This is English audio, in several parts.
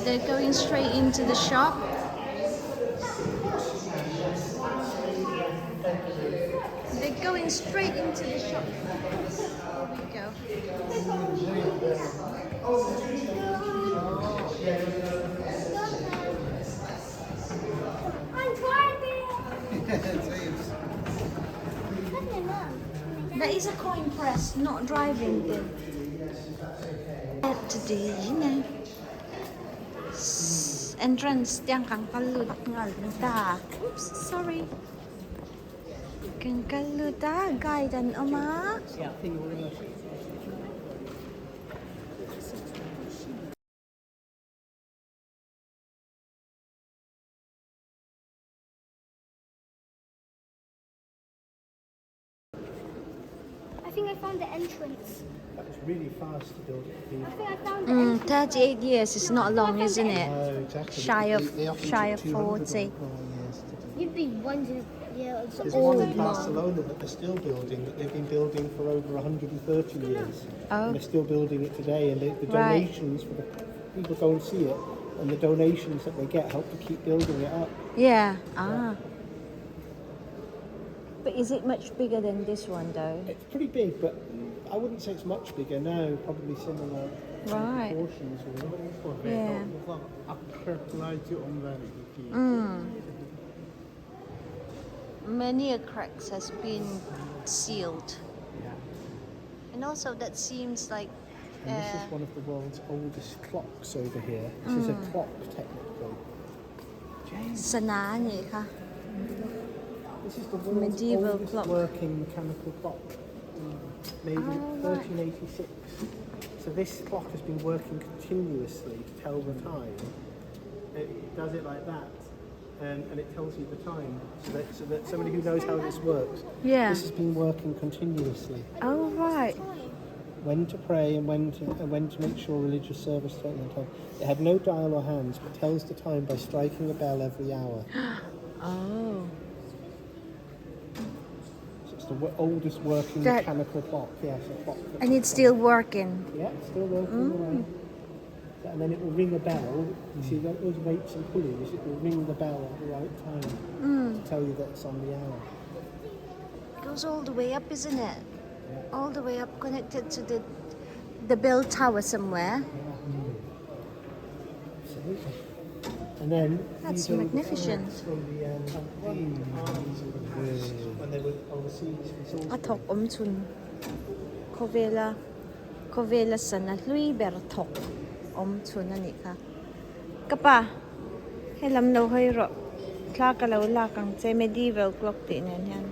they're going straight into the shop. They're going straight into the shop. Here we go. I'm driving. That is a coin press, not driving then. Today, entrance yang kang kalut ngalda. Oops, sorry. Kang kaluta guidan oma. I think I found the entrance. That was really fast to build it. I think I found the entrance. 38 years is not long, isn't it? No, exactly. Shy of They often shy took of 200 40. years to do. You'd be wondering. Yeah, it's There's old one in man. Barcelona that they're still building, that they've been building for over 130 years. Oh. And they're still building it today, and the Right. donations for the people go and see it, and the donations that they get help to keep building it up. Yeah. Ah. But is it much bigger than this one though? It's pretty big, but I wouldn't say it's much bigger. No, probably similar Right. proportions. Yeah. Many a cracks has been sealed. And also that seems like And this is one of the world's oldest clocks over here. This is a clock, technically. sana ni ka. This is the world's Medieval oldest clock. working mechanical clock, made in Oh, right. 1386. So this clock has been working continuously to tell the time. It does it like that, and it tells you the time. So that somebody who knows how this works, Yeah. this has been working continuously. Oh right. When to pray and when to make sure religious service at the time. It had no dial or hands, but tells the time by striking a bell every hour. Oh. So it's the oldest working That- mechanical clock. Yes, a clock. And it's still working. Yeah, it's still working away. And then it will ring a bell. You see those weights and pulleys, it will ring the bell at the right time to tell you that it's on the hour. It goes all the way up, isn't it? All the way up, connected to the bell tower somewhere. Absolutely. And then That's these are the magnificent. flags from the armies when they were overseas from Salisbury. Atok omchun. Kovela sana lui bertok omchun ani ka. Kapa. Helam no hoy ro. Kla ka lo la kang che medieval clock ti nan yan.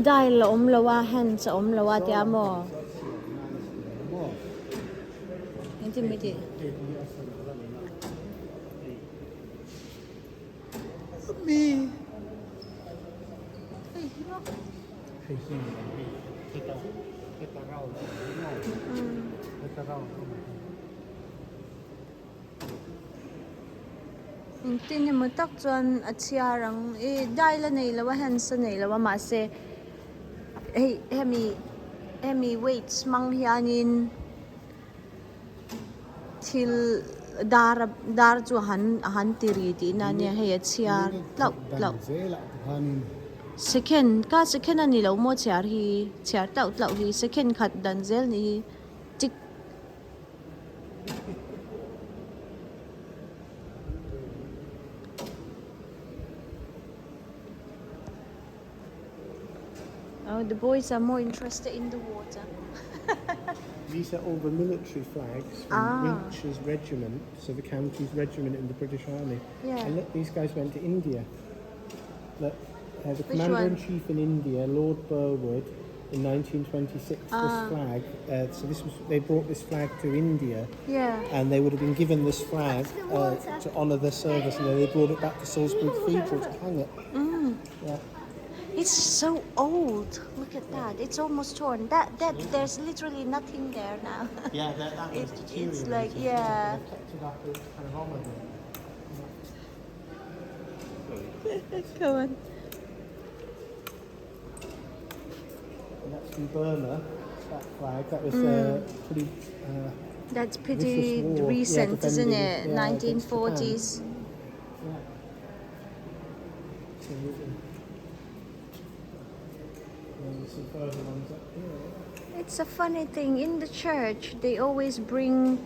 Dai la om la wa hen sa om la wa ti amo. Hindi midi. Me. Tin mo tak chuan a chiarang e dai la nei lawa han sa nei lawa ma se hey hemi weights mang hianin til dar chu han tiri ti na ne he a chiar lau second ani lo mo chiar hi chiar tau hi second khat dan zel ni tik. Oh, the boys are more interested in the water. These are all the military flags from Winch's regiment, so the county's regiment in the British Army. Yeah. And look, these guys went to India. Look, the Which Commander-in-Chief in India, Lord Burwood, in 1926, this flag. So they brought this flag to India, Yeah. and they would have been given this flag to honour their service, and then they brought it back to Salisbury Cathedral to hang it. Yeah. It's so old. Look at that. It's almost torn. That there's literally nothing there now. Yeah, that was It's deteriorated. like, yeah. They kept it up as kind of honoured it. Come on. from Burma. That flag, that was pretty. That's Vicious pretty war. recent, Yeah, isn't defending, it? yeah, against 1940s. Yeah. Absolutely. And there's some further ones up here. It's a funny thing in the church. They always bring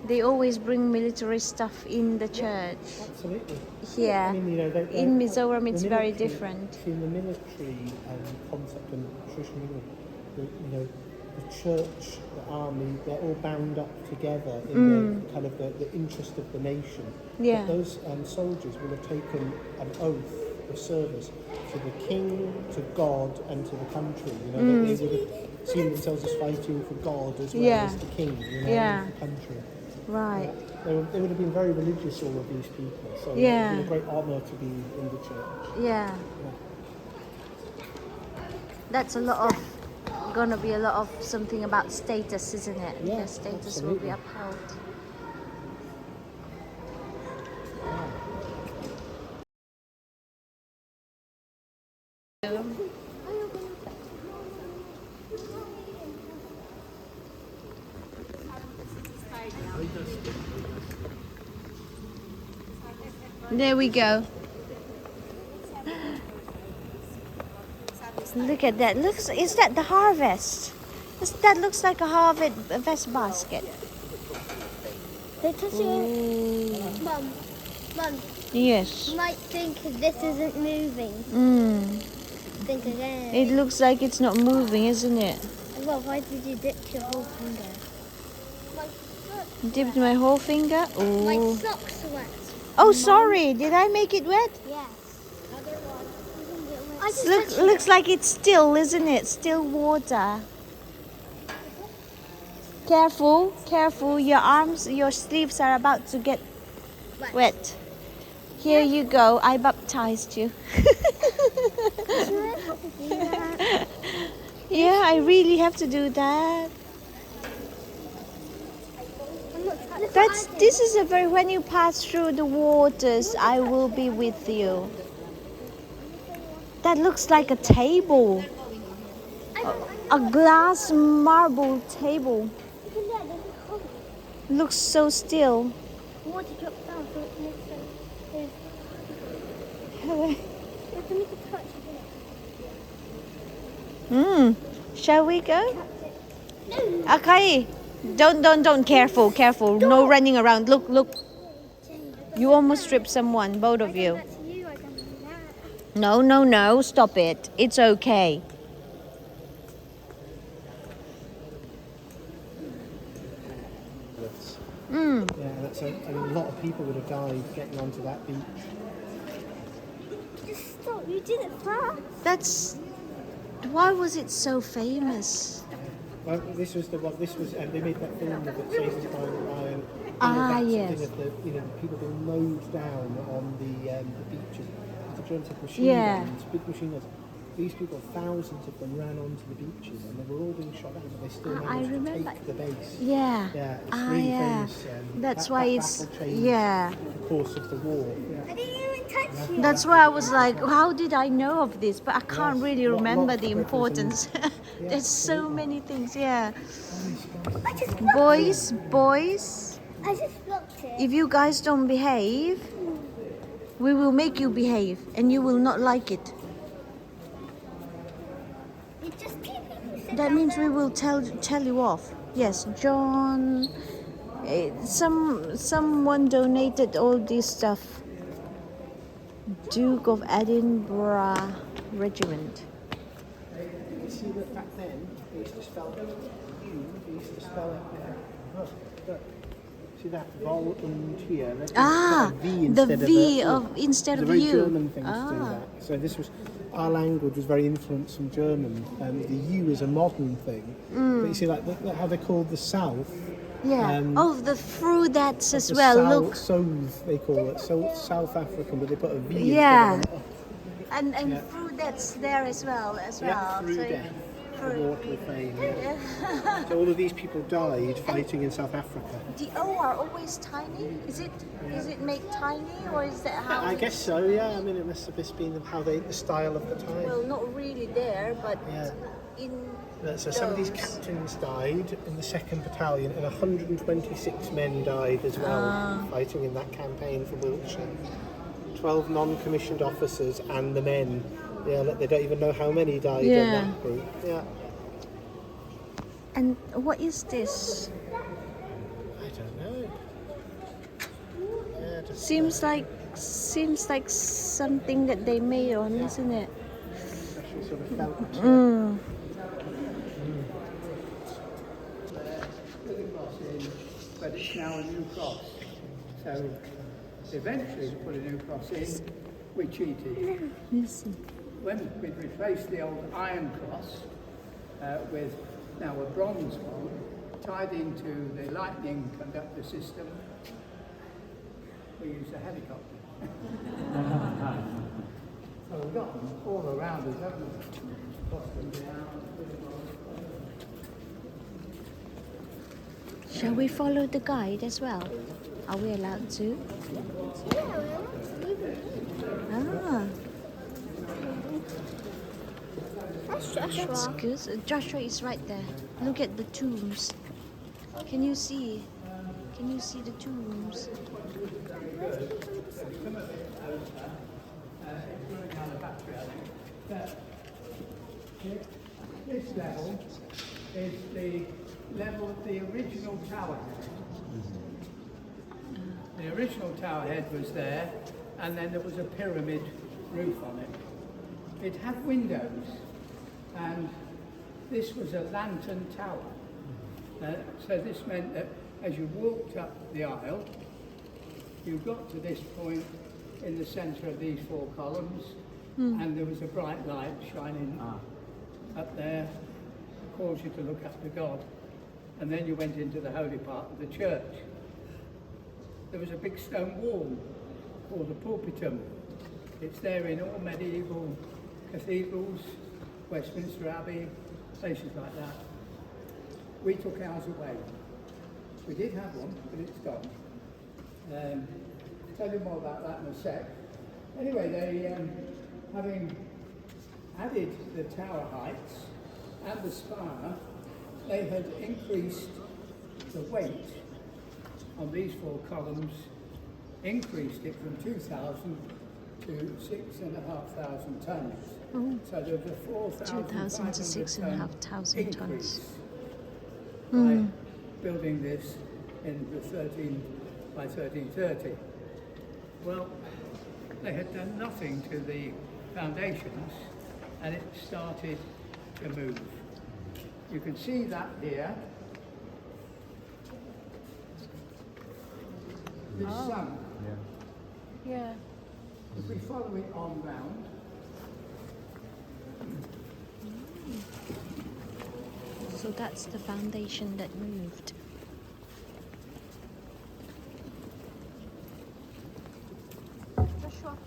military stuff in the church. Absolutely. Here, I mean, you know, in Mizoram, the it's very military- different. See, the military concept and tradition, you know, the church, the army, they're all bound up together in the kind of the interest of the nation. Yeah. But those soldiers will have taken an oath of service to the king, to God, and to the country. You know, they would have seen themselves as fighting for God as well as the king, you know, Yeah. and the country. Right. They would have been very religious, all of these people. So it would have been a great honour to be in the church. Yeah. That's gonna be a lot of something about status, isn't it? Yeah, Their status absolutely. will be upheld. There we go. Look at that. Is that the harvest? That looks like a harvest basket. They're touching. Mum, Yes. you might think this isn't moving. Think again. It looks like it's not moving, isn't it? Well, why did you dip your whole finger? Dipped my whole finger. My Oh. socks are wet. Oh, sorry. Did I make it wet? Yes. I just Looks like it's still, isn't it? Still water. Careful, careful. Your sleeves are about to get wet. Here you go. I baptized you. Yeah, I really have to do that. This is a very, when you pass through the waters, I will be with you. That looks like a table. A glass marble table. Looks so still. Water drops down so it makes sense. Let me touch it. Shall we go? Okay. Don't. Careful. No running around. Look. You almost stripped someone, both of you. That's you, I don't do that. No. Stop it. It's okay. Yeah, I mean, a lot of people would have died getting onto that beach. Just stop, you did it first. Why was it so famous? Well, this was, and they made that film with it, Salisbury Cathedral. Yes. People being mowed down on the beaches. The Germans had machine guns, big machine guns. These people, thousands of them, ran onto the beaches, and they were all being shot at, but they still managed to take the base. Yeah. Yeah, it's really famous. That's why it's battle changed the course of the war. I didn't even touch you. That's why I was like, how did I know of this? But I can't really remember the importance. There's so many things, yeah. I just Boys, I just blocked it. if you guys don't behave, we will make you behave, and you will not like it. You just keep it. That means we will tell you off. Yes, John. Someone donated all this stuff. Duke of Edinburgh Regiment. You see that back then, they used to spell they used to spell it. Look. See that volunteer? The V instead of U. U. German thing to do that. So this was, our language was very influenced from German, and the U is a modern thing. But you see, like how they called the South. Yeah. Through that as the well. Look. South, they call it. So South African, but they put a V. Yeah. Instead of an And through that's there as well. Yeah, through death. The mortal fame. Yeah. So all of these people died fighting in South Africa. The O are always tiny. Is it made tiny, or is that how? I guess so. Yeah. I mean, it must have just been the style of the time. Well, not really there, but Yeah. in So some of these those? captains died in the 2nd Battalion, and 126 men died as well, fighting in that campaign for Wiltshire. 12 non-commissioned officers and the men. Yeah, look, they don't even know how many died in Yeah. that group. Yeah. And what is this? I don't know. Yeah, just Seems like something that they made on, isn't it? special sort of felt. But it's now a new cross. So eventually to put a new cross in, we cheated. Listen. When we replaced the old iron cross with now a bronze one, tied into the lightning conductor system, we used a helicopter. So we've got them all around us, haven't we? Crossed them down. Shall we follow the guide as well? Are we allowed to? Ah, That's that's Joshua. good. Joshua is right there. Look at the tombs. Can you see? Can you see the tombs? This level is the level of the original tower head. The original tower head was there, and then there was a pyramid roof on it. It had windows, and this was a lantern tower. So this meant that as you walked up the aisle, you got to this point in the centre of these 4 columns, and there was a bright light shining up there, caused you to look up to God. And then you went into the holy part of the church. There was a big stone wall called the pulpitum. It's there in all medieval cathedrals, Westminster Abbey, places like that. We took ours away. We did have one, but it's gone. Tell you more about that in a sec. Anyway, they, having added the tower heights and the spire, they had increased the weight on these 4 columns, increased it from 2,000 to 6,500 tons. So there was a 2,000 to 6,500 tons. increase by building this in the 1330. Well, they had done nothing to the foundations, and it started to move. You can see that here. This sunk. Yeah. If we follow it on round, So that's the foundation that moved. Joshua.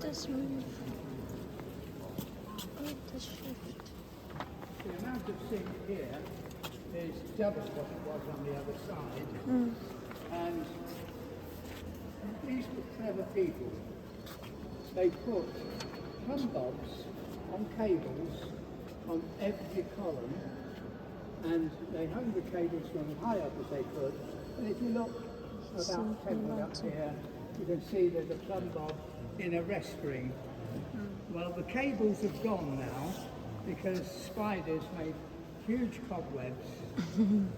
Does move. It does shift. the amount of zinc here is double what it was on the other side. And these were clever people. They put plumb bobs on cables on every column, and they hung the cables from high up as they could. And if you look about 10 foot up here, you can see there's a plumb bob in a rest ring. Well, the cables have gone now because spiders made huge cobwebs,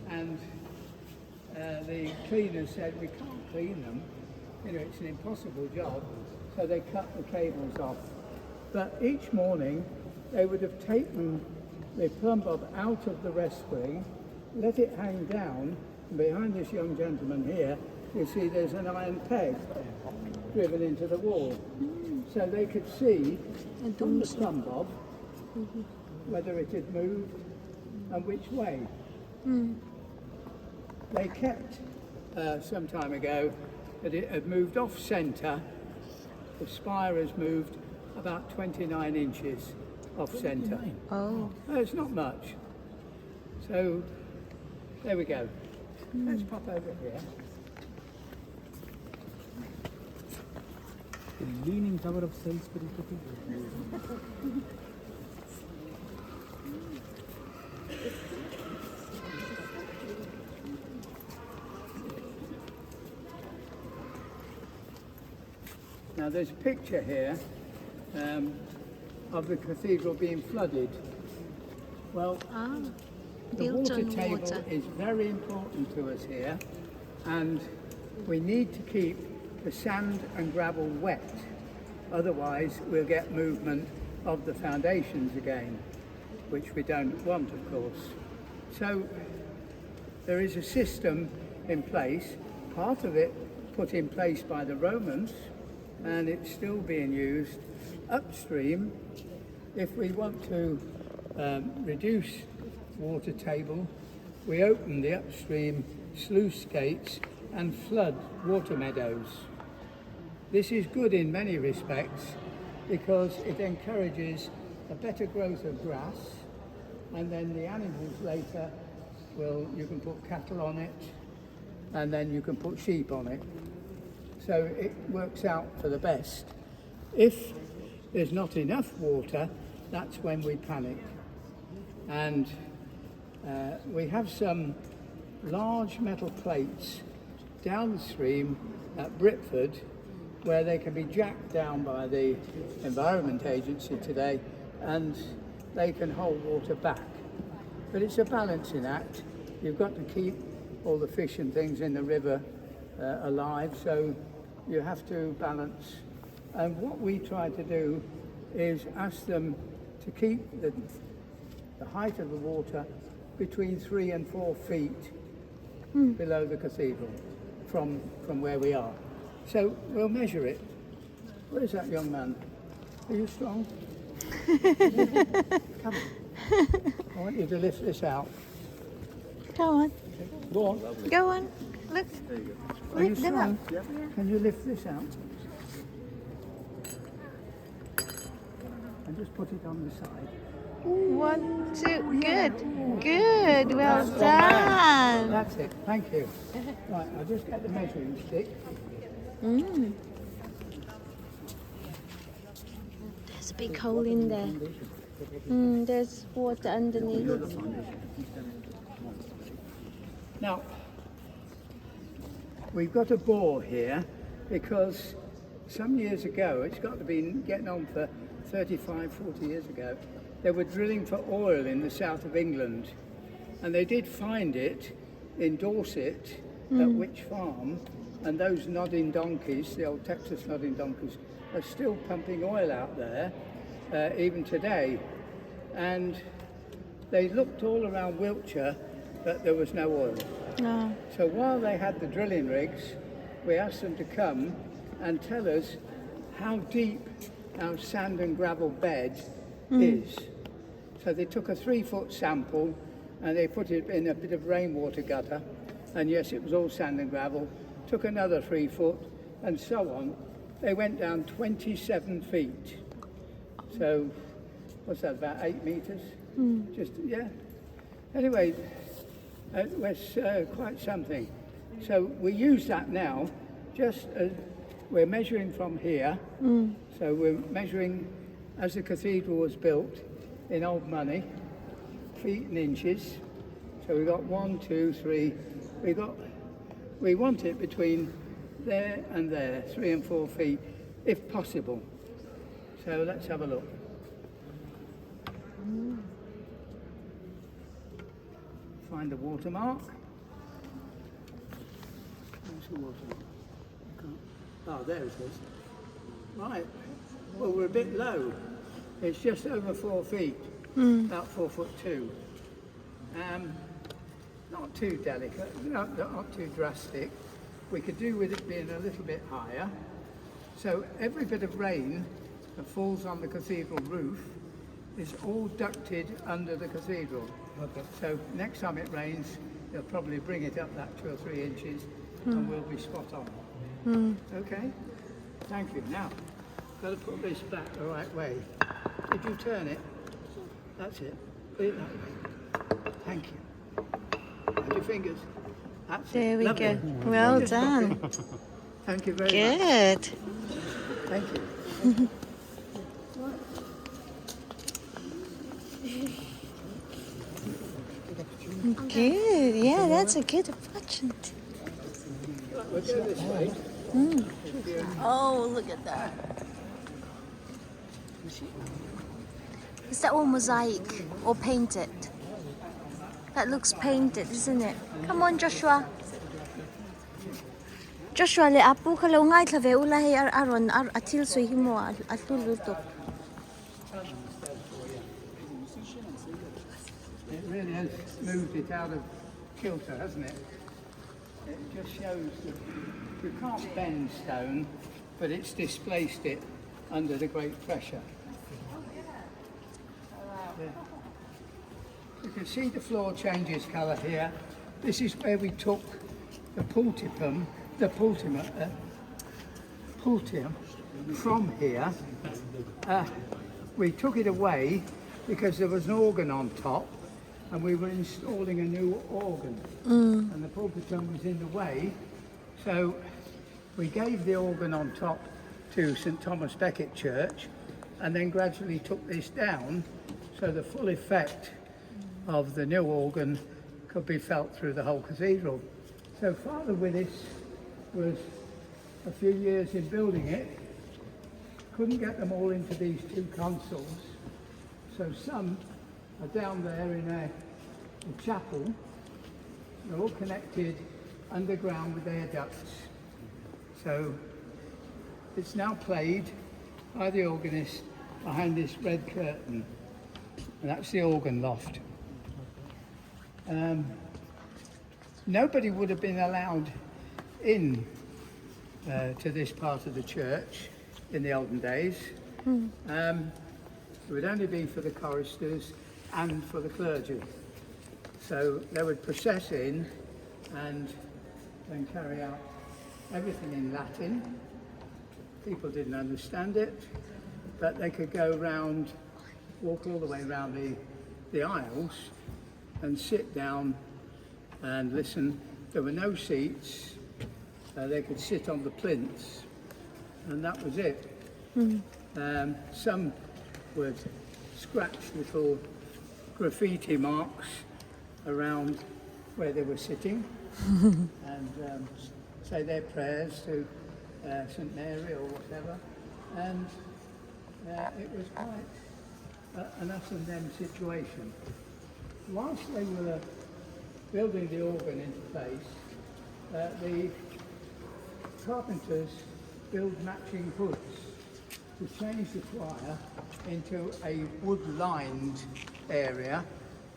and the cleaners said we can't clean them. You know, it's an impossible job. So they cut the cables off. But each morning they would have taken the plumb bob out of the rest spring, let it hang down, and behind this young gentleman here, you see there's an iron peg driven into the wall. So they could see from the plumb bob whether it had moved and which way. They kept some time ago that it had moved off centre. The spire has moved about 29 inches off centre. Oh. No, it's not much. So there we go. Let's pop over here. The Leaning Tower of Salisbury Cathedral. Now there's a picture here of the cathedral being flooded. Well, the built water on table water. is very important to us here, and we need to keep the sand and gravel wet, otherwise we'll get movement of the foundations again, which we don't want, of course. So there is a system in place, part of it put in place by the Romans, and it's still being used upstream. If we want to reduce water table, we open the upstream sluice gates and flood water meadows. This is good in many respects because it encourages a better growth of grass, and then the animals later you can put cattle on it, and then you can put sheep on it. So it works out for the best. If there's not enough water, that's when we panic. And we have some large metal plates downstream at Britford where they can be jacked down by the Environment Agency today, and they can hold water back. But it's a balancing act. You've got to keep all the fish and things in the river alive, so you have to balance. And what we try to do is ask them to keep the height of the water between 3 and 4 feet below the cathedral from where we are. So we'll measure it. Where's that young man? Are you strong? Come on. I want you to lift this out. Go on. Go on. Go on. Look. Are you Lift them strong? up. Can you lift this out? And just put it on the side. 1, 2. Good. Good. Well That's done. That's it. Thank you. Right, I'll just get the measuring stick. There's a big hole in there. There's water underneath. Now, we've got a bore here because some years ago, it's got to be getting on for 35, 40 years ago, they were drilling for oil in the south of England, and they did find it in Dorset at Witch Farm, and those nodding donkeys, the old Texas nodding donkeys, are still pumping oil out there even today. And they looked all around Wiltshire, but there was no oil. No. So while they had the drilling rigs, we asked them to come and tell us how deep our sand and gravel bed is. So they took a 3-foot sample and they put it in a bit of rainwater gutter, and yes, it was all sand and gravel. Took another 3 foot and so on. They went down 27 feet. So what's that, about 8 meters? Just, yeah. Anyway, it was quite something. So we use that now, just as we're measuring from here. So we're measuring as the cathedral was built in old money, feet and inches. So we got 1, 2, 3. We want it between there and there, 3 and 4 feet, if possible. So let's have a look. Find the watermark. Where's the watermark? Oh, there it is. Right. Well, we're a bit low. It's just over 4 feet, about 4'2". Not too delicate, not too drastic. We could do with it being a little bit higher. So every bit of rain that falls on the cathedral roof is all ducted under the cathedral. Okay. So next time it rains, they'll probably bring it up that 2 or 3 inches and we'll be spot on. Okay? Thank you. Now, got to put this back the right way. Did you turn it? That's it. Put it that way. Thank you. And your fingers. That's There it. we Lovely. go. Well Just done. Thank you very much. Good. Thank you. Good. Yeah, that's a good opportunity. We'll go this way. Oh, look at that. Is that all mosaic or painted? That looks painted, isn't it? Come on, Joshua. Joshua, le apu ka lo ngai tlave ula he aron atil so himo atuluto. It really has moved it out of kilter, hasn't it? It just shows that you can't bend stone, but it's displaced it under the great pressure. Yeah. You can see the floor changes colour here. This is where we took the pultium from here. We took it away because there was an organ on top and we were installing a new organ. And the pulpitum was in the way, so we gave the organ on top to St Thomas Becket Church and then gradually took this down so the full effect of the new organ could be felt through the whole cathedral. So Father Willis was a few years in building it, couldn't get them all into these two consoles, so some are down there in a chapel. They're all connected underground with air ducts. So it's now played by the organist behind this red curtain, and that's the organ loft. Nobody would have been allowed in to this part of the church in the olden days. It would only be for the choristers and for the clergy. So they would process in and then carry out everything in Latin. People didn't understand it, but they could go round, walk all the way around the aisles and sit down and listen. There were no seats. They could sit on the plinths, and that was it. Some would scratch little graffiti marks around where they were sitting and say their prayers to St Mary or whatever, and it was quite an us and them situation. Whilst they were building the organ into place, the carpenters built matching hoods to change the choir into a wood-lined area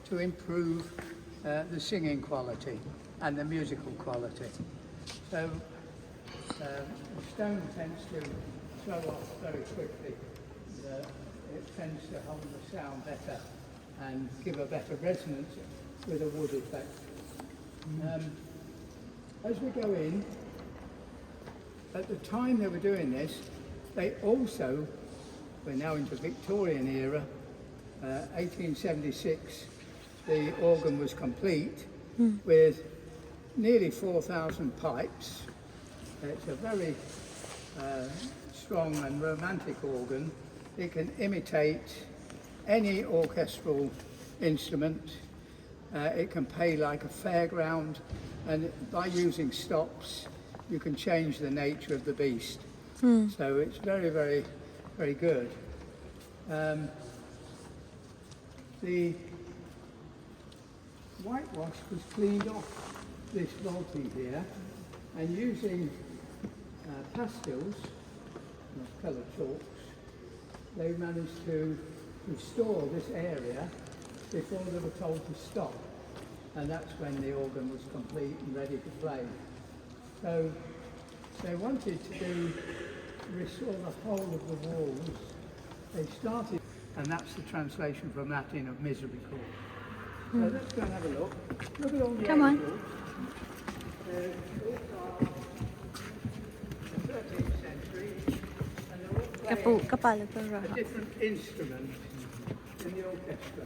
to improve the singing quality and the musical quality. So the stone tends to throw off very quickly. It tends to hold the sound better and give a better resonance with a wood effect. As we go in, at the time they were doing this, they also, we're now into Victorian era, 1876, the organ was complete with nearly 4,000 pipes. It's a very strong and romantic organ. It can imitate any orchestral instrument. It can play like a fairground, and by using stops you can change the nature of the beast. So it's very, very, very good. The whitewash was cleaned off this vaulting here, and using pastels, coloured chalks, they managed to restore this area before they were told to stop, and that's when the organ was complete and ready to play. So they wanted to restore the whole of the walls. They started, and that's the translation from Latin of misericord. So let's go and have a look. Look at all the Come on. angels. They're all the 13th century, and they're all playing a different instrument in the orchestra.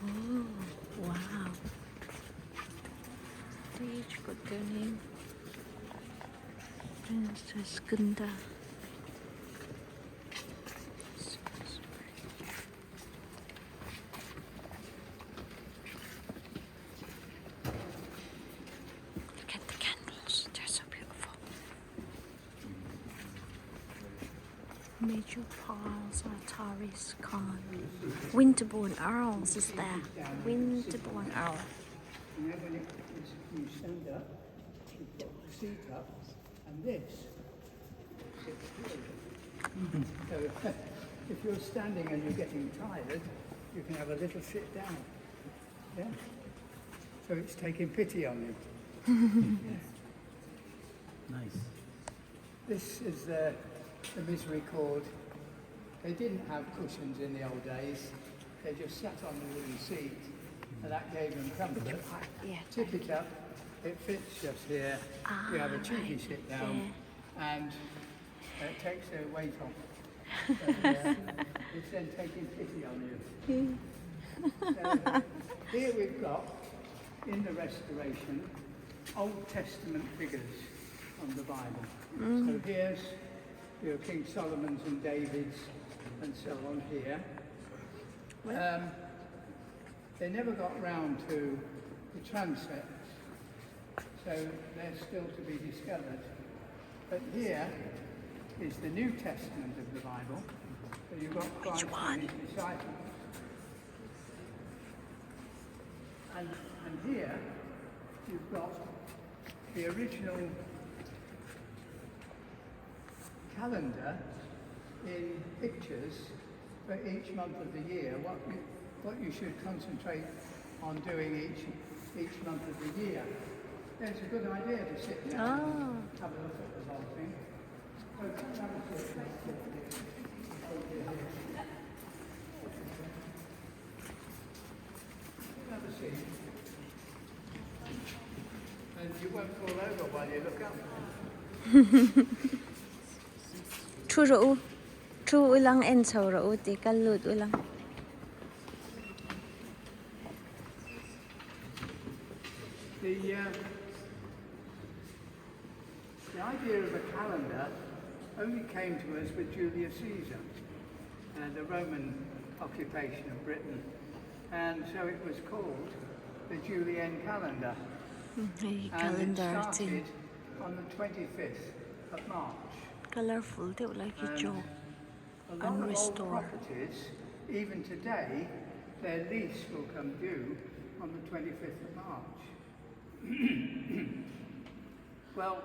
Oh, wow. Stage good turning. Princess Gunda. Look at the candles, they're so beautiful. Major piles are Taris Khan. Winterborn Earls is there. Winterborn Earl. You know, when you stand up, you put the seat up, and this sits here. So if you're standing and you're getting tired, you can have a little sit down. Yeah? So it's taking pity on you. Nice. This is the misery cord. They didn't have cushions in the old days. They just sat on the wooden seat, and that gave them comfort. Yeah. Tip it up, it fits just here. You have a cheeky sit down, and it takes the weight off. So, it's then taking pity on you. So, here we've got, in the restoration, Old Testament figures on the Bible. So here's your King Solomon's and David's and so on here. They never got round to the transepts, so they're still to be discovered. But here is the New Testament of the Bible. So you've got Christ and his disciples. And here you've got the original calendar in pictures for each month of the year, what you should concentrate on doing each month of the year. It's a good idea to sit down and have a look at the whole thing. So have a sit. Have a seat. And you won't fall over while you look up. True ulang en saura uti kalut ulang. The idea of a calendar only came to us with Julius Caesar and the Roman occupation of Britain, and so it was called the Julian calendar. And it started on the 25th of March. Colorful, they would like you job. A lot of old properties, even today, their lease will come due on the 25th of March. Well,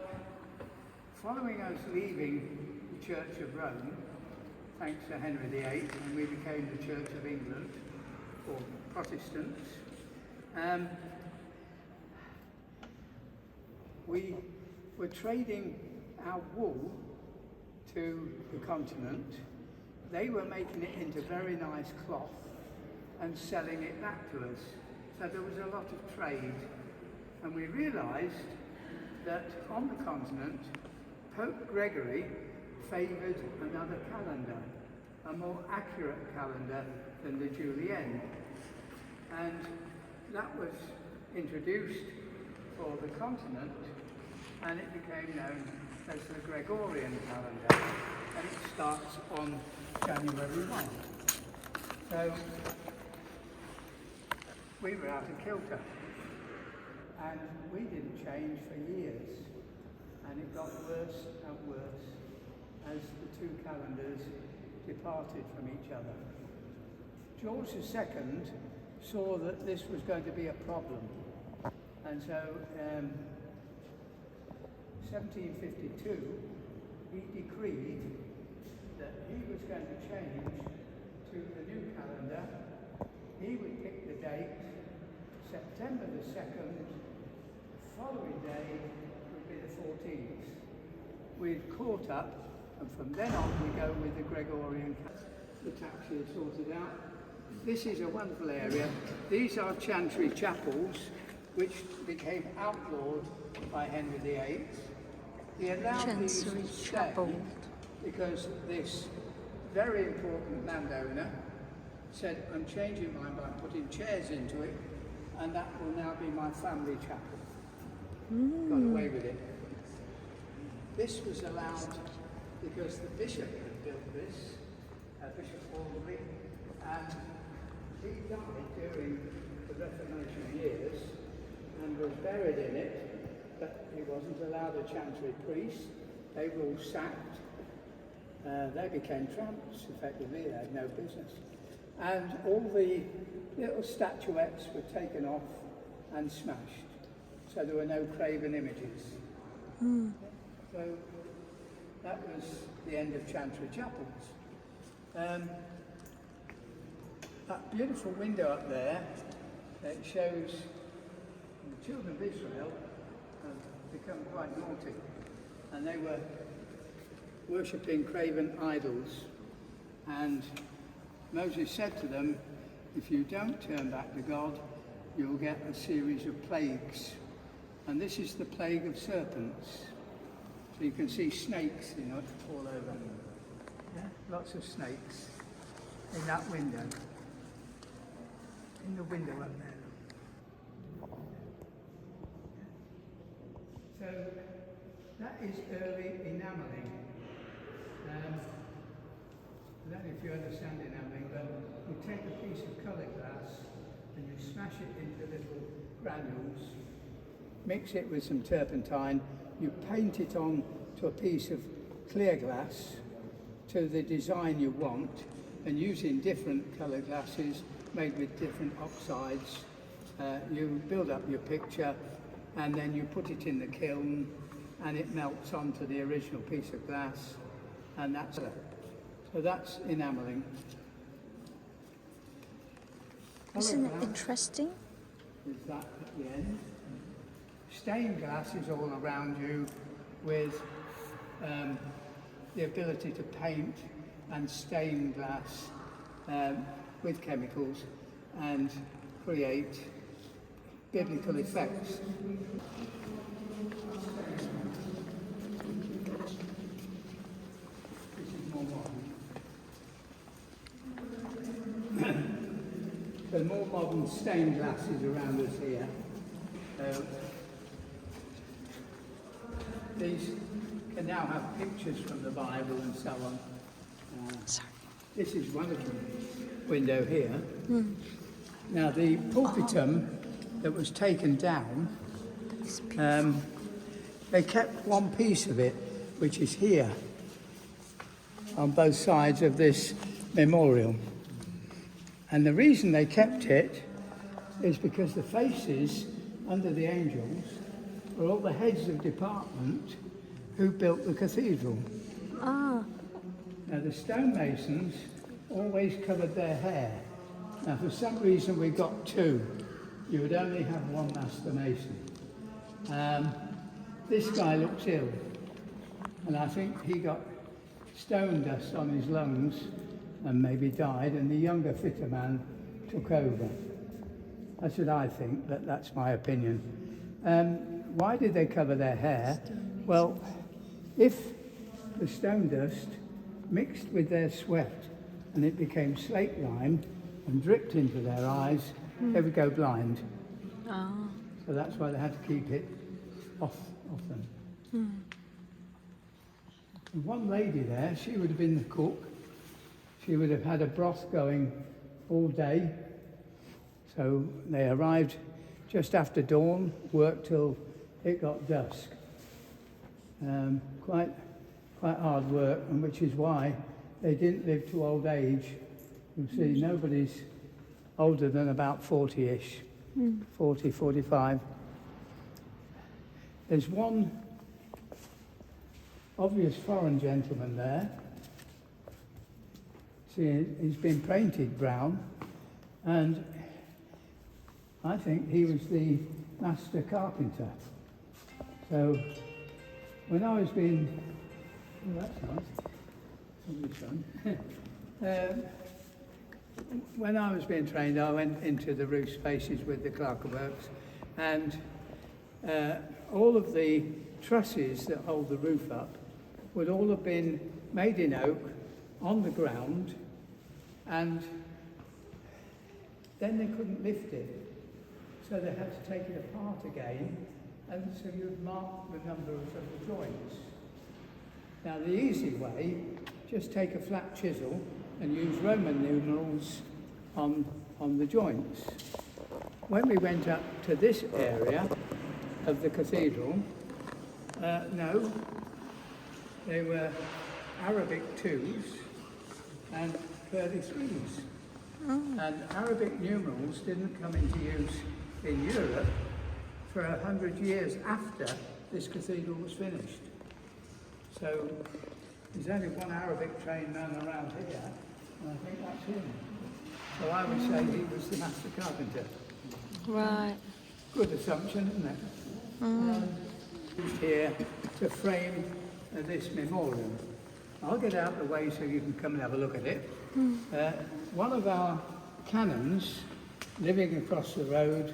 following us leaving the Church of Rome, thanks to Henry VIII, and we became the Church of England, or Protestants, we were trading our wool to the continent. They were making it into very nice cloth and selling it back to us. So there was a lot of trade. And we realised that on the continent, Pope Gregory favoured another calendar, a more accurate calendar than the Julian. And that was introduced for the continent, and it became known as the Gregorian calendar, and it starts on January 1. So we were out of kilter, and we didn't change for years, and it got worse and worse as the two calendars departed from each other. George II saw that this was going to be a problem, and so 1752 he decreed that he was going to change to the new calendar. He would pick the date, September the 2nd, the following day would be the 14th. We'd caught up, and from then on we go with the Gregorian calendar. The taxi is sorted out. This is a wonderful area. These are chantry chapels, which became outlawed by Henry VIII. He allowed these to stay because this very important landowner said, I'm changing mine by putting chairs into it, and that will now be my family chapel. Got away with it. This was allowed because the bishop had built this, Bishop Alderley, and he died during the Reformation years and was buried in it, but he wasn't allowed a chantry priest. They were all sacked. They became tramps, effectively. They had no business. And all the little statuettes were taken off and smashed. So there were no graven images. So that was the end of chantry chapels. That beautiful window up there, it shows the children of Israel have become quite naughty, and they were worshipping graven idols. And Moses said to them, if you don't turn back to God, you'll get a series of plagues. And this is the plague of serpents. So you can see snakes, you know, all over. Yeah? Lots of snakes in that window. In the window up there. So that is early enamelling. I don't know if you understand enamelling, but you take a piece of coloured glass and you smash it into little granules, mix it with some turpentine, you paint it on to a piece of clear glass to the design you want, and using different coloured glasses made with different oxides, you build up your picture and then you put it in the kiln and it melts onto the original piece of glass, and that's it. So that's enamelling. Isn't it interesting? Is that at the end? Stained glass is all around you with the ability to paint and stain glass with chemicals and create biblical effects. This is more modern. So more modern stained glass is around us here. These can now have pictures from the Bible and so on. This is one of them, window here. Now the pulpitum that was taken down, they kept one piece of it, which is here, on both sides of this memorial. And the reason they kept it is because the faces under the angels were all the heads of department who built the cathedral. Now the stonemasons always covered their hair. Now for some reason we got two. You would only have one master mason. This guy looks ill, and I think he got stone dust on his lungs and maybe died, and the younger, fitter man took over. That's what I think, but that's my opinion. Why did they cover their hair? Well, if the stone dust mixed with their sweat and it became slate lime and dripped into their eyes, they would go blind. So that's why they had to keep it off them. And one lady there, she would have been the cook. She would have had a broth going all day. So they arrived just after dawn, worked till it got dusk. Quite hard work, and which is why they didn't live to old age. You see, nobody's older than about 40-ish, 40, 45. There's one obvious foreign gentleman there. See, he's been painted brown, and I think he was the master carpenter. So when I was being, oh, that's nice, somebody's son. When I was being trained, I went into the roof spaces with the clerk of works, and all of the trusses that hold the roof up would all have been made in oak on the ground, and then they couldn't lift it, so they had to take it apart again, and so you'd mark the number of the joints. Now the easy way, just take a flat chisel and use Roman numerals on the joints. When we went up to this area of the cathedral, no, they were Arabic 2s and curly 3s. And Arabic numerals didn't come into use in Europe for 100 years after this cathedral was finished. So there's only one Arabic trained man around here, and I think that's him. So I would say he was the master carpenter. Right. Good assumption, isn't it? Who's here to frame this memorial. I'll get out of the way so you can come and have a look at it. One of our canons living across the road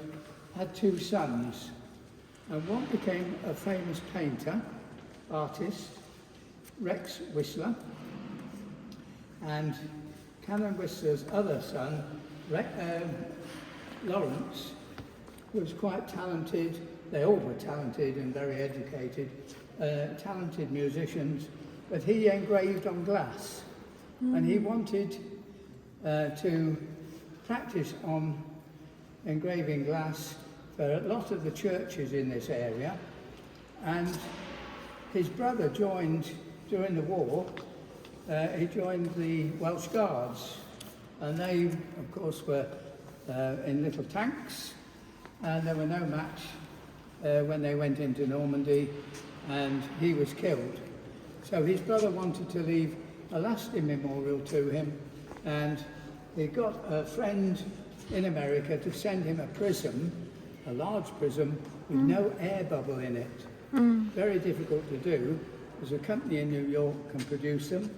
had 2 sons, and one became a famous painter, artist, Rex Whistler, and Canon Whistler's other son, Lawrence, was quite talented. They all were talented and very educated, talented musicians, but he engraved on glass, and he wanted to practice on engraving glass for a lot of the churches in this area, and his brother joined during the war. He joined the Welsh Guards, and they of course were in little tanks, and there were no match when they went into Normandy, and he was killed. So his brother wanted to leave a lasting memorial to him, and he got a friend in America to send him a prism, a large prism with no air bubble in it. Very difficult to do, because a company in New York can produce them.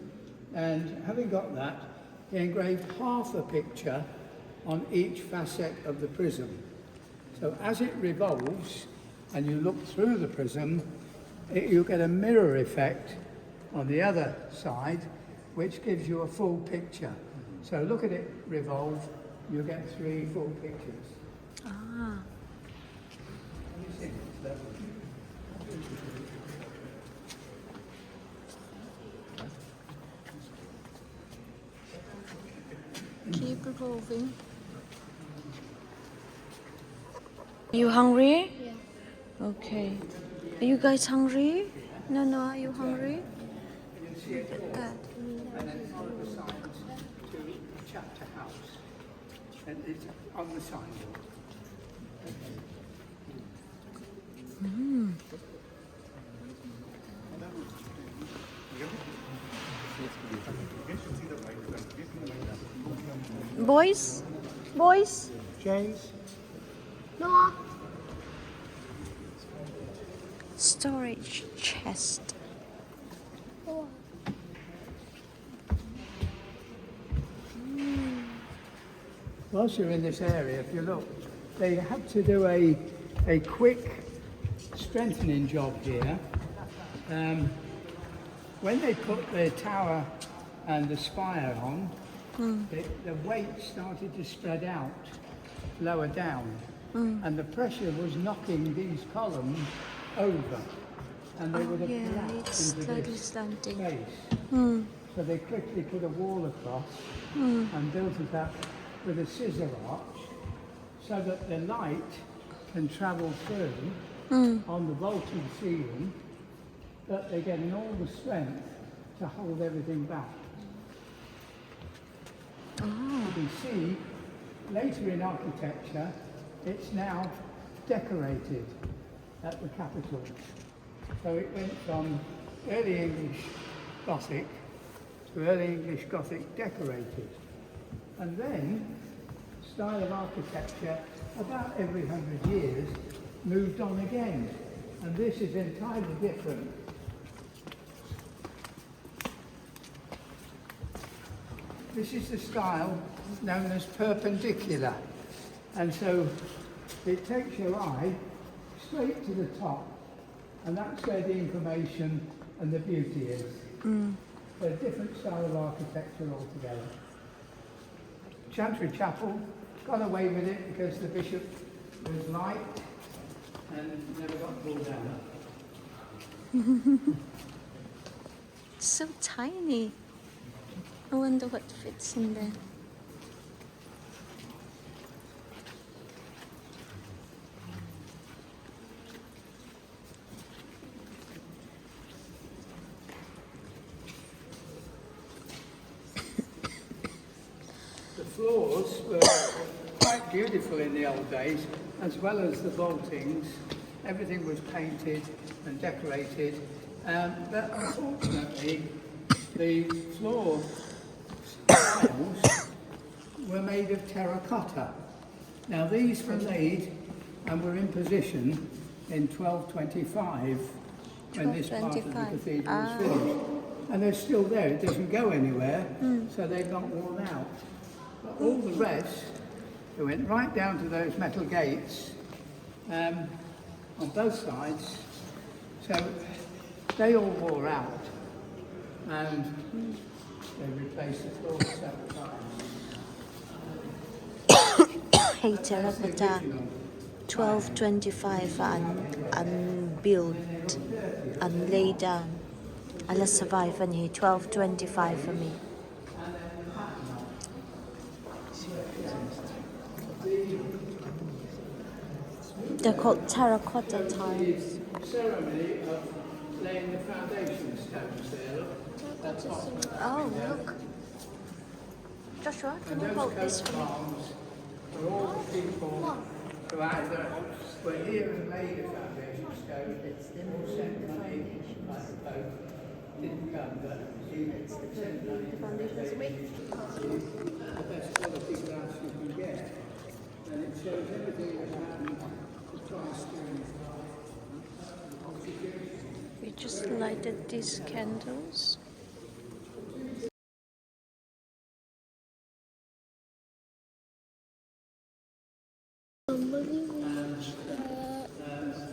And having got that, he engraved half a picture on each facet of the prism. So as it revolves and you look through the prism, you get a mirror effect on the other side, which gives you a full picture. So look at it revolve, you get 3 full pictures. Ah. Keep revolving. You hungry? Yeah. Okay. Are you guys hungry? No, are you hungry? Look at that. And then follow the signs to chapter house. And it's on the signboard. Boys? James? Noah. Storage chest. Noah. Whilst you're in this area, if you look, they had to do a quick strengthening job here. When they put the tower and the spire on, the weight started to spread out lower down, and the pressure was knocking these columns over, and they would have Yeah, collapsed it's into slightly this slanting. space. So they quickly put a wall across and built it up with a scissor arch, so that the light can travel through on the vaulted ceiling, but they're getting all the strength to hold everything back. You can see later in architecture, it's now decorated at the Capitol. So it went from early English Gothic to early English Gothic decorated. And then, style of architecture, about every 100 years, moved on again. And this is entirely different. This is the style known as perpendicular. And so it takes your eye straight to the top, and that's where the information and the beauty is. So a different style of architecture altogether. Chantry Chapel got away with it because the bishop was light and never got pulled down. It's so tiny. I wonder what fits in there. The floors were quite beautiful in the old days, as well as the vaultings. Everything was painted and decorated, but unfortunately the floor tiles were made of terracotta. Now these were made and were in position in 1225 when this part of the cathedral was finished. And they're still there, it doesn't go anywhere, so they've not worn out. But all the rest, they went right down to those metal gates on both sides, so they all wore out, and they replaced the floors several times. Hey, terracotta, 1225 unbuilt, laid down. I'll survive on here, 1225 for me. They're called terracotta tiles. Ceremony of laying the foundation stones there, look. That's awesome. Oh, look. Joshua, can you And hold those this coat for me? palms are all the people who either were here and laid a foundation stone or sent money, like the Pope didn't come, but he sent money to the best quality glass you can get. And it shows everything that happened twice during We just lighted these candles.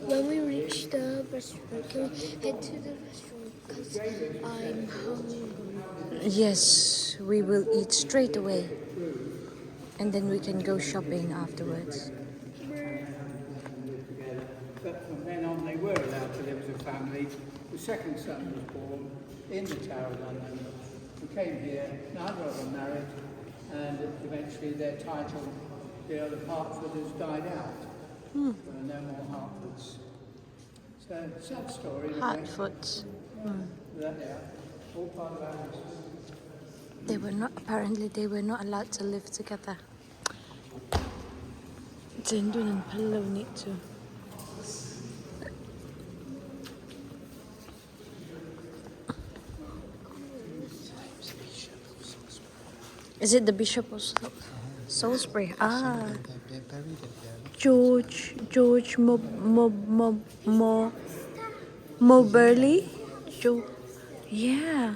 When we reach the restaurant, can we head to the restaurant? Because I'm hungry. Yes, we will eat straight away. And then we can go shopping afterwards. But from then on, they were allowed to live as a family. The second son was born in the Tower of London. We came here, neither of them married, and eventually their title, the Earl of Hertford, has died out. There are no more Hertfords. So, sad story. Hertfords. That they are all part of our history. Apparently they were not allowed to live together. Zindu ng palaw nito. Is it the Bishop of Salisbury? Ah, George Moberly? Yeah.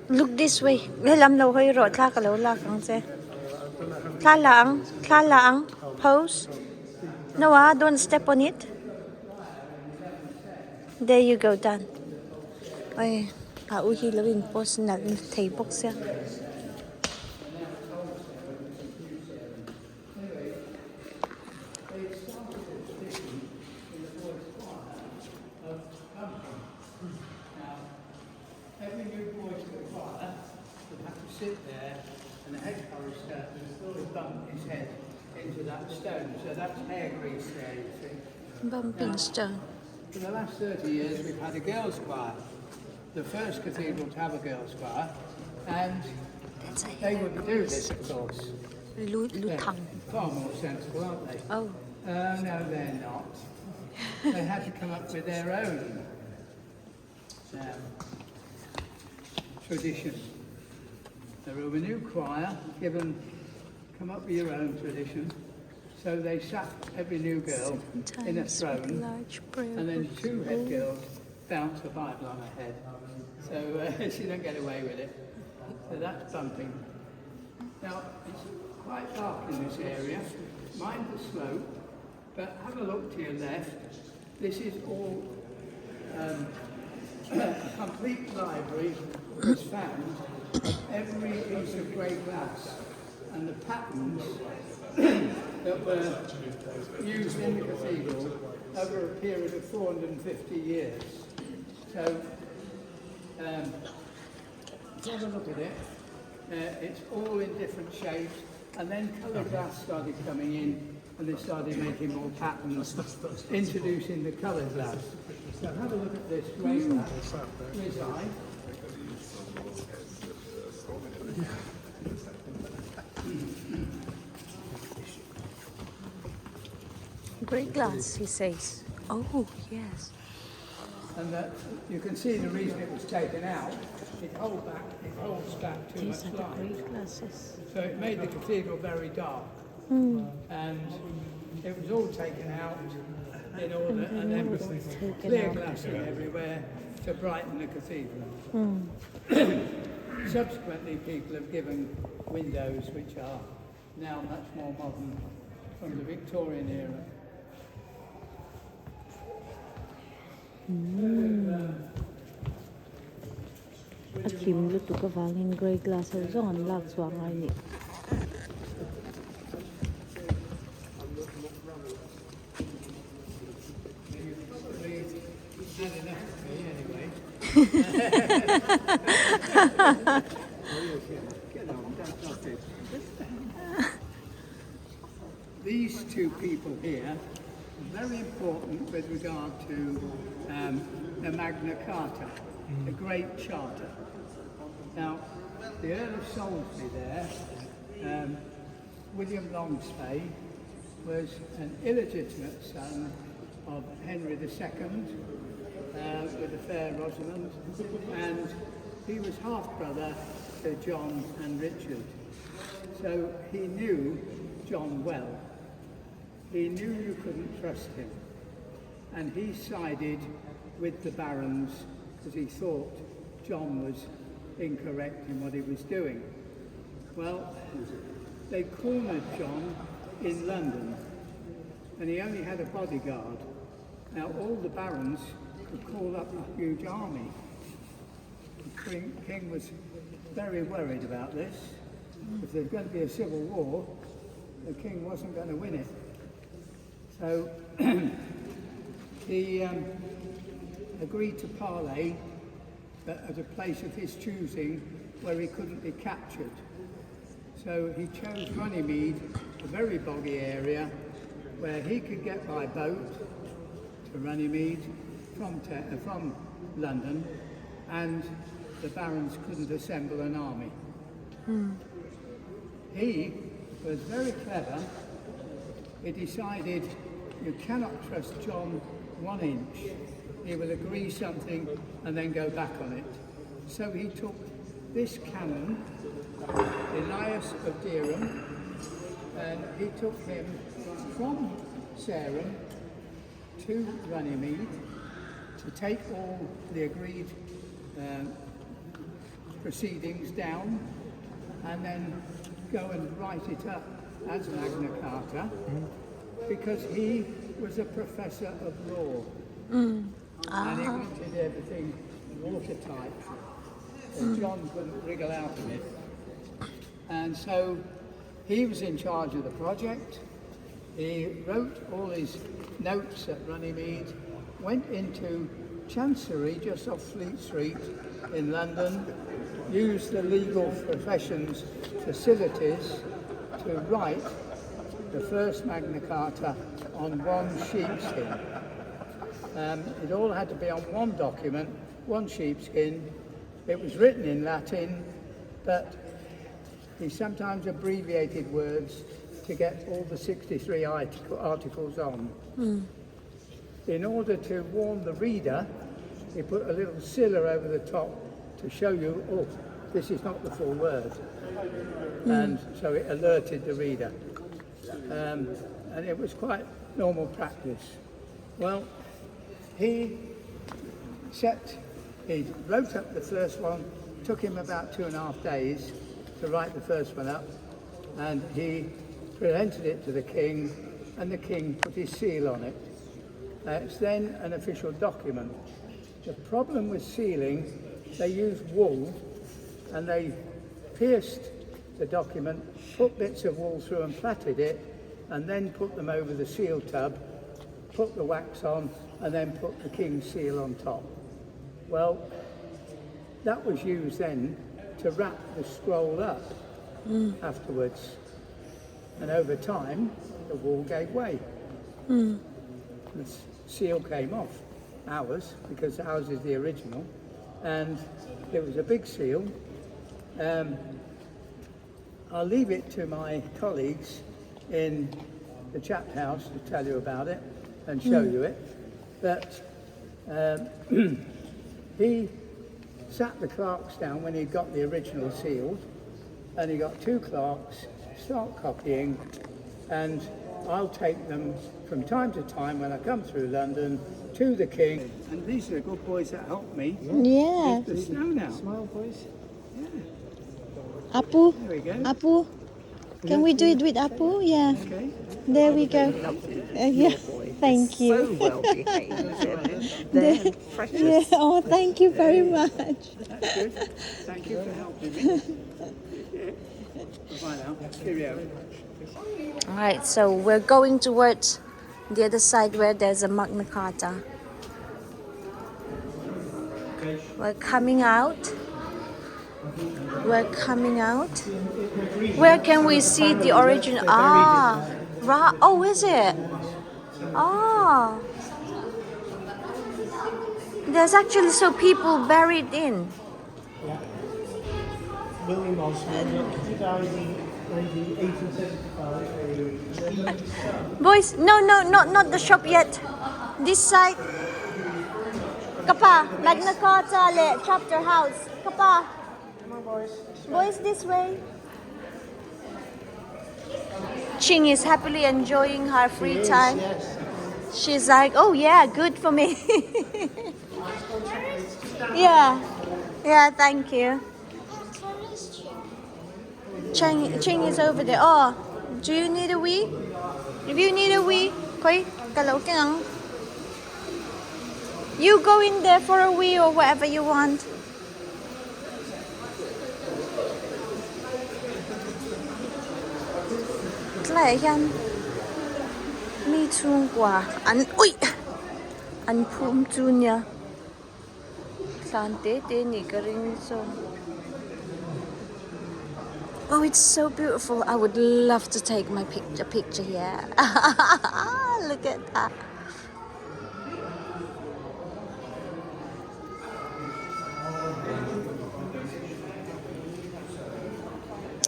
Look this way. Lam lo hoy ro tla ka lo la kang se. Tla lang. Pose. No, don't step on it. There you go, done. Ôi, uhi lawin pose na thầy bốc xe. Every new boy to the choir would have to sit there, and the head chorister would bump his head into that stone. So that's hair grease there, you see. Bumping stone. For the last 30 years, we've had a girls' choir. The first cathedral to have a girls' choir, and they wouldn't do this, of course. They're far more sensible, aren't they? Oh. No, they're not. They had to come up with their own tradition. They were a new choir, come up with your own tradition. So they sat every new girl in a throne, and then two head girls bounce a Bible on her head. So she don't get away with it. So that's bumping. Now, it's quite dark in this area. Mind the slope, but have a look to your left. This is all a complete library was found of every piece of grey glass and the patterns that were used in the cathedral over a period of 450 years. So, have a look at it. It's all in different shapes, and then coloured glass started coming in, and they started making more patterns, introducing the coloured glass. So have a look at this grey glass, design. Great glass, he says. Oh, yes. And you can see the reason it was taken out. It holds back too much These are the light. great glasses. So it made the cathedral very dark. And it was all taken out in order, and then put clear glass in everywhere to brighten the cathedral. Subsequently, people have given windows which are now much more modern from the Victorian era. Achim lu tu ka valin grey glasses on lak swang ai ni. These two people here are very important with regard to the Magna Carta, the Great Charter. Now, the Earl of Salisbury there, William Longspay, was an illegitimate son of Henry II with the fair Rosamond, and he was half-brother to John and Richard. So he knew John well. He knew you couldn't trust him, and he sided with the barons because he thought John was incorrect in what he was doing. Well, they cornered John in London, and he only had a bodyguard. Now all the barons could call up a huge army. The king was very worried about this. If there's going to be a civil war, the king wasn't going to win it. So he agreed to parley at a place of his choosing where he couldn't be captured. So he chose Runnymede, a very boggy area, where he could get by boat to Runnymede from London, and the barons couldn't assemble an army. He was very clever. He decided you cannot trust John 1 inch. He will agree something and then go back on it. So he took this canon, Elias of Dereham, and he took him from Sarum to Runnymede to take all the agreed proceedings down and then go and write it up as Magna Carta, because he was a professor of law and he wanted everything watertight, so John couldn't wriggle out of it. And so he was in charge of the project. He wrote all his notes at Runnymede, went into Chancery just off Fleet Street in London, used the legal profession's facilities to write the first Magna Carta on one sheepskin. It all had to be on one document, one sheepskin. It was written in Latin, but he sometimes abbreviated words to get all the 63 articles on. In order to warn the reader, he put a little siller over the top to show you, oh, this is not the full word. And so it alerted the reader. And it was quite normal practice. Well, he wrote up the first one, took him about 2.5 days to write the first one up, and he presented it to the king, and the king put his seal on it. It's then an official document. The problem with sealing, they used wool, and they pierced the document, put bits of wall through and platted it, and then put them over the seal tub, put the wax on, and then put the King's seal on top. Well, that was used then to wrap the scroll up afterwards. And over time, the wall gave way. The seal came off, ours, because ours is the original. And it was a big seal. I'll leave it to my colleagues in the chapter house to tell you about it and show you it. But he sat the clerks down when he got the original sealed, and he got 2 clerks, start copying, and I'll take them from time to time when I come through London to the King. And these are the good boys that helped me Yeah. with the snow now. Smile, boys. Apu. There we go. Apu. Can we do it with Apu? Yeah. Okay. There we go. Yeah. Thank you. So well behaved. They're precious. Yeah. Oh, thank you very much. That's good. Thank you for helping me. Bye now. Cheerio. All right, so we're going towards the other side where there's a Magna Carta. We're coming out. We're coming out. Where can we see the original? Oh, is it? Oh. There's actually so people buried in. Yeah. William Osmond, he died in 1875. Boys, no, not the shop yet. This side. Kapa, Magna Carta le chapter house. Kapa. Come on, boys. Boys, this way. Ching is happily enjoying her free time. Yes. She's like, oh yeah, good for me. Yeah, thank you. Ching is over there. Oh, do you need a wee? If you need a wee, you go in there for a wee or whatever you want. Lại gan mi chung quả ăn phum chun nha san tế tế ni cái ring so. Oh, it's so beautiful. I would love to take a picture here. Look at that.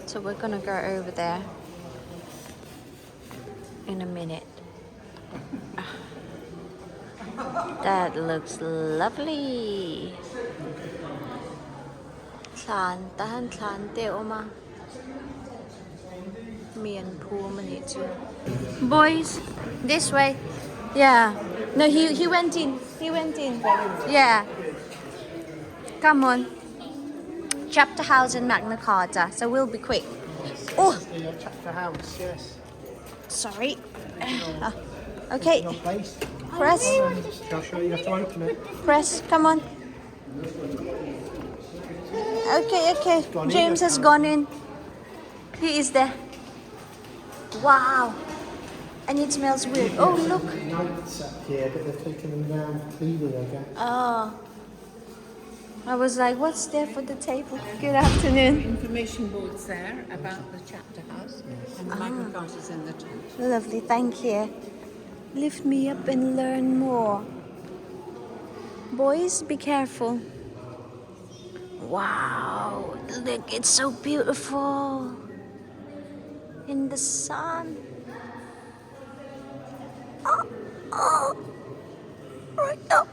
So we're gonna go over there in a minute. That looks lovely. Boys, this way. Yeah. No, he went in. He went in. Yeah. Come on. Chapter house in Magna Carta. So we'll be quick. Oh. The chapter house, yes. Sorry. Okay. Your place. Press. I'll show you. You have to open it. Press. Come on. Okay. Gone in, James has okay. gone in. He is there. Wow. And it smells weird. Oh, look. Notes up here, but they've taken them down cleaning again. Oh. I was like, what's there for the table? Good afternoon. Information boards there about the chapter house, and the Magna Carta's in the top. Lovely, thank you. Lift me up and learn more. Boys, be careful. Wow, look, it's so beautiful. In the sun. Oh, right up.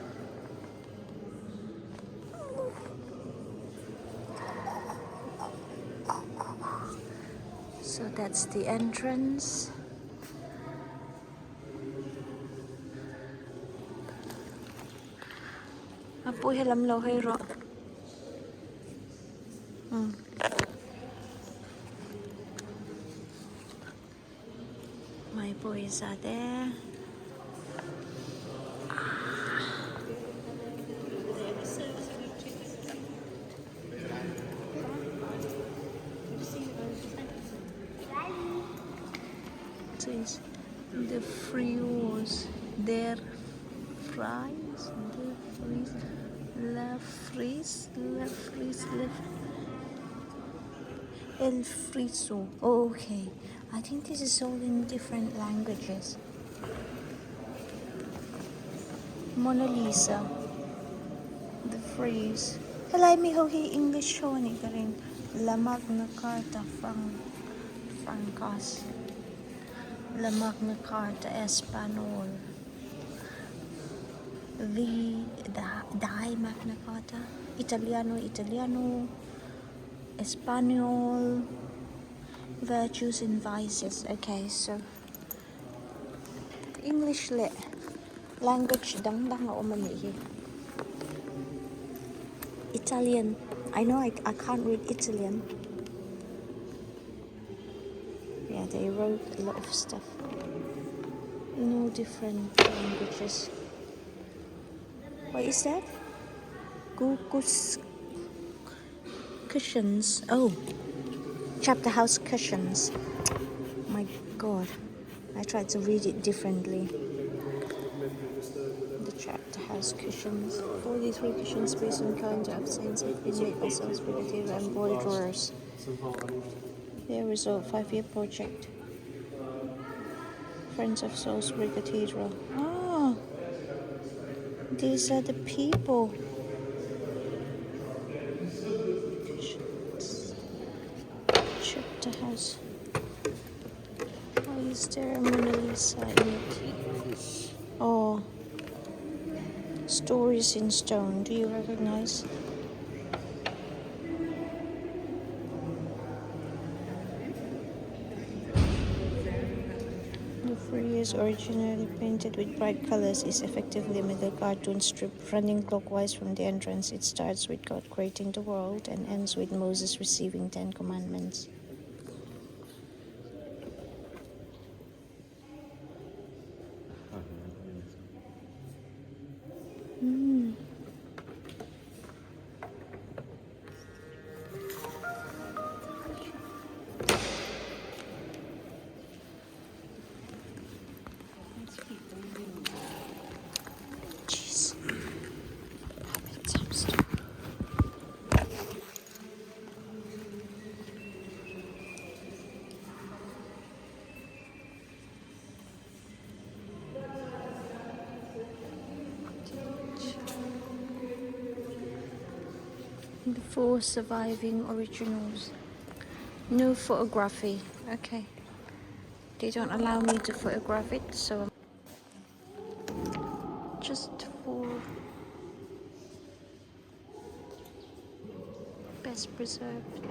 So that's the entrance. Apoy halam lo hay ro. My boys are there. says the frios, their fries, la fries, el friso. Oh, okay. I think this is all in different languages. Mona Lisa, the frieze. Kalay mi ho hi English show ni ka rin. La Magna Carta Francas. La Magna Carta Espanol. The Magna Carta. Italiano. Espanol. Virtues and vices. Okay, so English lit. Language dang o mali. Italian. I know I can't read Italian. Yeah, they wrote a lot of stuff in all different languages. What is that? Cushions. Oh, chapter house cushions. My God, I tried to read it differently. The chapter house cushions. 43 cushions based on calendar of saints have been made by Salisbury Cathedral embroiderers. Their result, 5-year project. Friends of Salisbury Cathedral. Ah, these are the people. Chapter house. Why is there a Mona Lisa in it? Oh, stories in stone. Do you recognize? The frieze, originally painted with bright colors, is effectively a middle cartoon strip running clockwise from the entrance. It starts with God creating the world and ends with Moses receiving 10 commandments. Jeez. Habit hamster. The 4 surviving originals. No photography. Okay. They don't allow me to photograph it, so just for best preserved.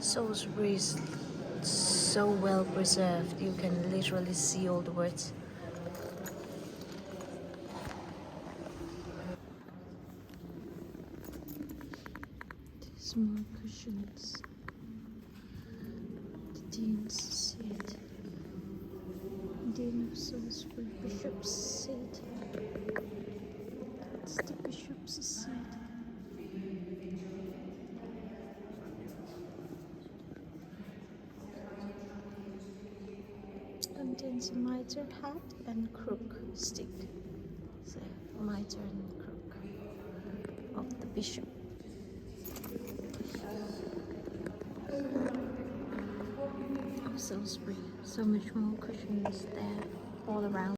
Salisbury is so well preserved, you can literally see all the words. There's more cushions. The Dean's seat. Dean of Salisbury, Bishop's seat. That's the Bishop's seat. Contains a mitre hat and crook stick. So, mitre and crook of the bishop. Of Salisbury. So much more cushions there all around.